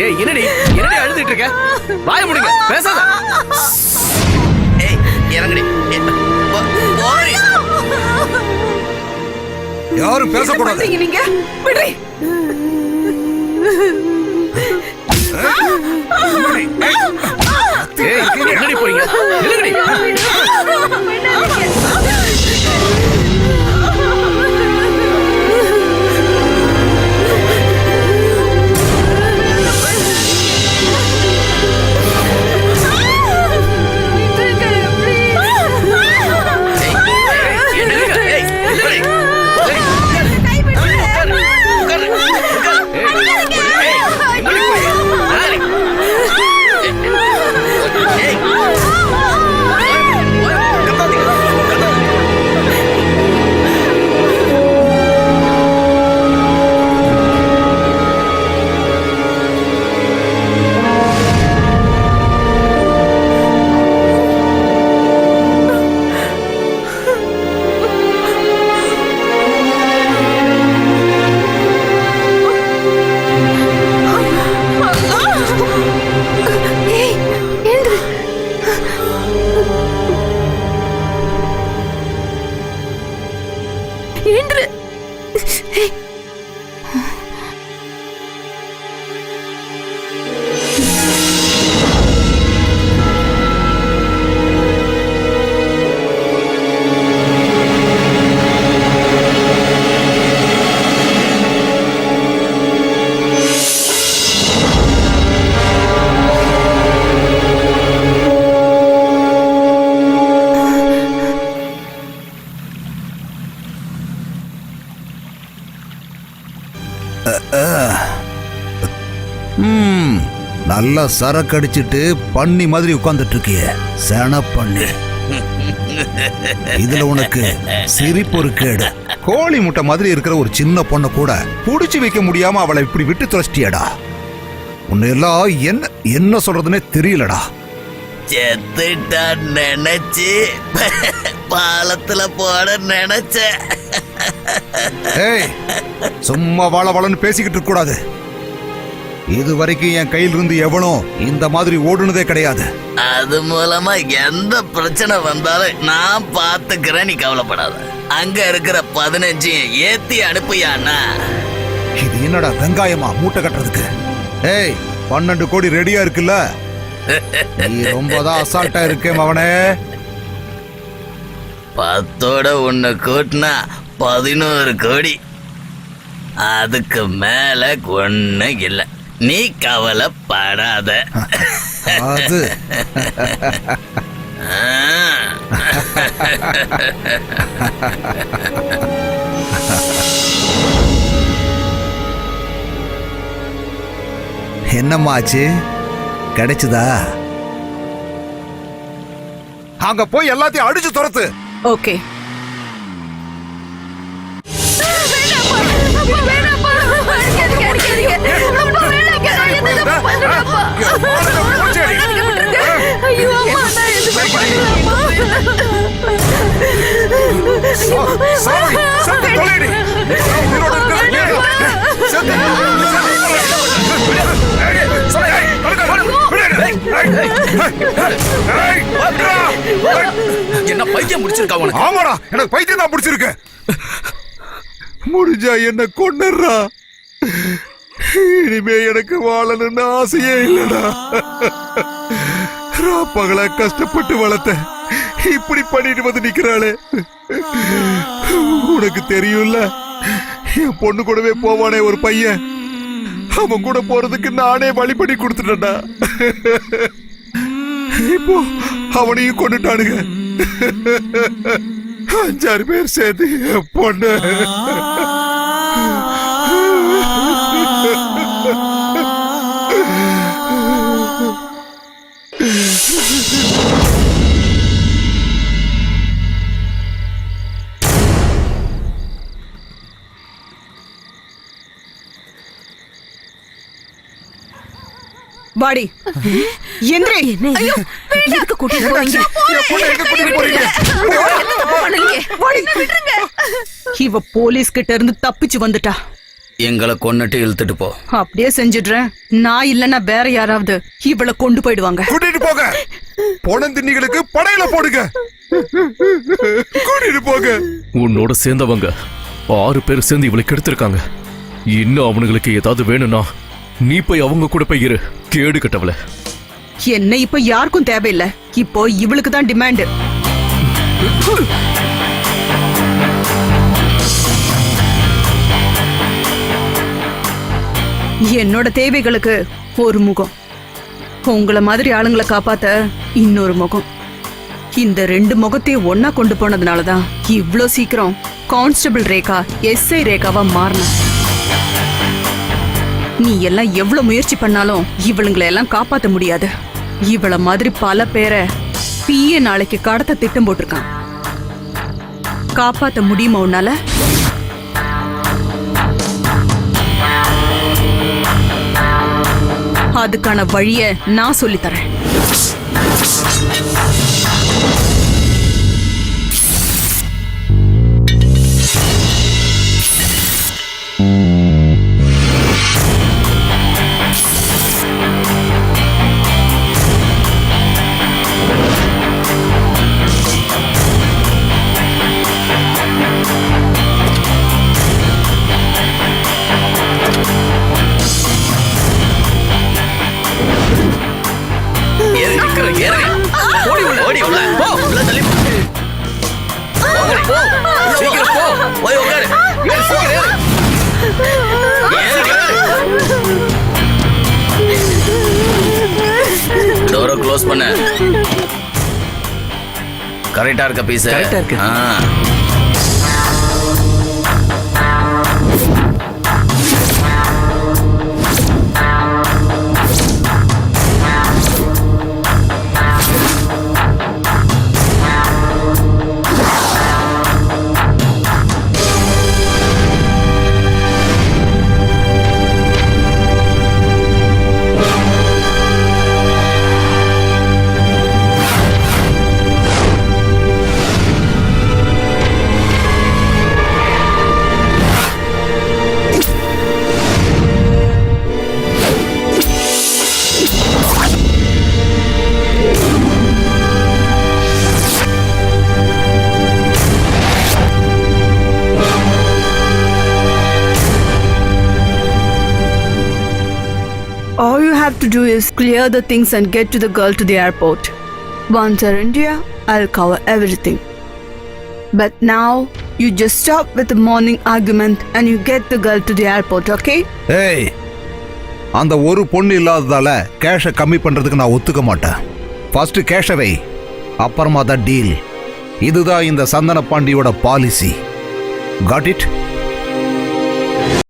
ஏய் என்னடி அழுதுட்டு இருக்க? வாய முடிங்க, பேசாத. ஏய் இறங்குடி. போறி. யாரும் பேசக்கூடாது. நீங்க விடுறீ. ஏய் என்னடி போறீங்க? நில்லுங்கடி. நல்லா சரக்கு அடிச்சிட்டு பண்ணி மாதிரி உட்கார்ந்துட்டு இருக்கிய சேன பண்ணி. இதுல உனக்கு சிரிப்பு ஒரு கேடு. கோழி முட்டை மாதிரி இருக்கிற ஒரு சின்ன பொண்ணை கூட புடிச்சு வைக்க முடியாம அவளை இப்படி விட்டு தொலைச்சிட்டியடா. உன்னை எல்லாம் என்ன சொல்றதுன்னே தெரியலடா. செத்துட்டா நினைச்சு பாலத்துல போட நினைச்ச. ஏய் சும்மா வாழன்னு பேசிக்கிட்டு இருக்க கூடாது. இது வரைக்கும் என் கையில் இருந்து எவனும் இந்த மாதிரி ஓடுனதே கிடையாது. அது மூலமா எந்த பிரச்சனை வந்தாலும் நான் பாத்துக்கிறேன், நீ கவலைப்படாத. அங்க இருக்கிற 15 ஏத்தி அனுப்புயானா. இது என்னடா வெங்காயமா மூட்டை கட்டுறதுக்கு? ஏய் 12 கோடி ரெடியா இருக்குல்ல? நீ ரொம்பதான் அசால்ட்டா இருக்கேன் அவனே. 10ஓட ஒண்ணு கூட்டினா 11 கோடி. அதுக்கு மேல ஒண்ணு இல்ல, நீ கவலைப்படாத. அது என்னம்மாச்சு, கிடைச்சதா? அங்க போய் எல்லாத்தையும் அடிச்சு துரத்து. ஓகே. என்ன பைத்தியம் முடிச்சிருக்கா உனக்கு? ஆமாடா, எனக்கு பைத்தியம் தான் முடிச்சிருக்கு. முடிஞ்சா என்ன கொன்னுறா. இனிமே எனக்கு வாழணும்னு ஆசையே இல்லடா. பகலா கஷ்டப்பட்டு வளர்த்த இப்படி பண்ணிட்டு வந்து நிக்கிறாளே. உனக்கு தெரியும்ல, என் பொண்ணு கூடவே போவானே ஒரு பையன், அவன் கூட போறதுக்கு நானே வழி பண்ணி கொடுத்துட்டேன்டா. இப்போ அவனையும் கொண்டுட்டானுங்க. 5-6 பேர் சேர்த்து என் பொண்ணு. வாடி எந்திரே. ஐயோ எதுக்கு கூட்டிட்டு போறீங்க? இவ போலீஸ் கிட்ட இருந்து தப்பிச்சு வந்துட்டா. எங்களை கொன்னுட்டு இழுத்துட்டு போ. அப்படியே செஞ்சிடுறேன். நான் இல்லன்னா வேற யாராவது இவளை கொண்டு போயிடுவாங்க. கூட்டிட்டு போங்க. பொணந்தின்னிகளுக்கு படையில போடுங்க. கூட்டிட்டு போங்க. உன்னோட சேர்ந்தவங்க 6 பேர் சேர்ந்து இவளை கெடுத்திருக்காங்க. இன்னும் அவனுங்களுக்கு ஏதாவது வேணும்னா நீ போய் அவங்க கூட போய் இரு. கேடு கட்டவள. என்ன இப்ப யாருக்கும் தேவையில்லை. இப்போ இவளுக்கு தான் டிமாண்ட். என்னோட தேவைகளுக்கு ஒரு முகம், உங்களை மாதிரி ஆளுங்களை காப்பாத்த இன்னொரு முகம். இந்த 2 முகத்தையும் ஒன்னா கொண்டு போனதுனாலதான் இவ்ளோ சீக்கிரம் கான்ஸ்டபிள் ரேகா எஸ்ஐ ரேகாவா மாறணும். நீ எல்லாம் எவ்வளவு முயற்சி பண்ணாலும் இவளுங்களை எல்லாம் காப்பாத்த முடியாது. இவள மாதிரி பல பேரை பிஏ நாளைக்கு கடத்த திட்டம் போட்டிருக்கான். காப்பாத்த முடியுமா உன்னால? அதுக்கான வழிய நான் சொல்லித்தரேன். ஓடி உள்ள போ. உள்ள தள்ளி போ. சீக்கிரம் போ. போய் உட்காரு. டோரை க்ளோஸ் பண்ண. கரெக்டா இருக்க பீஸ். கரெக்டா இருக்கு. All you have to do is clear the things and get to the girl to the airport. Once you're in India, I'll cover everything. But now, you just stop with the morning argument and you get the girl to the airport, okay? ஏய், அந்த ஒரு பொண்ணு இல்லாததால கேஷை கம்மி பண்றதுக்கு நான் ஒத்துக்க மாட்டேன். First கேஷை வை, அப்புறமா தான் டீல். இதுதான் இந்த சந்தன பாண்டியோட பாலிசி. Got it?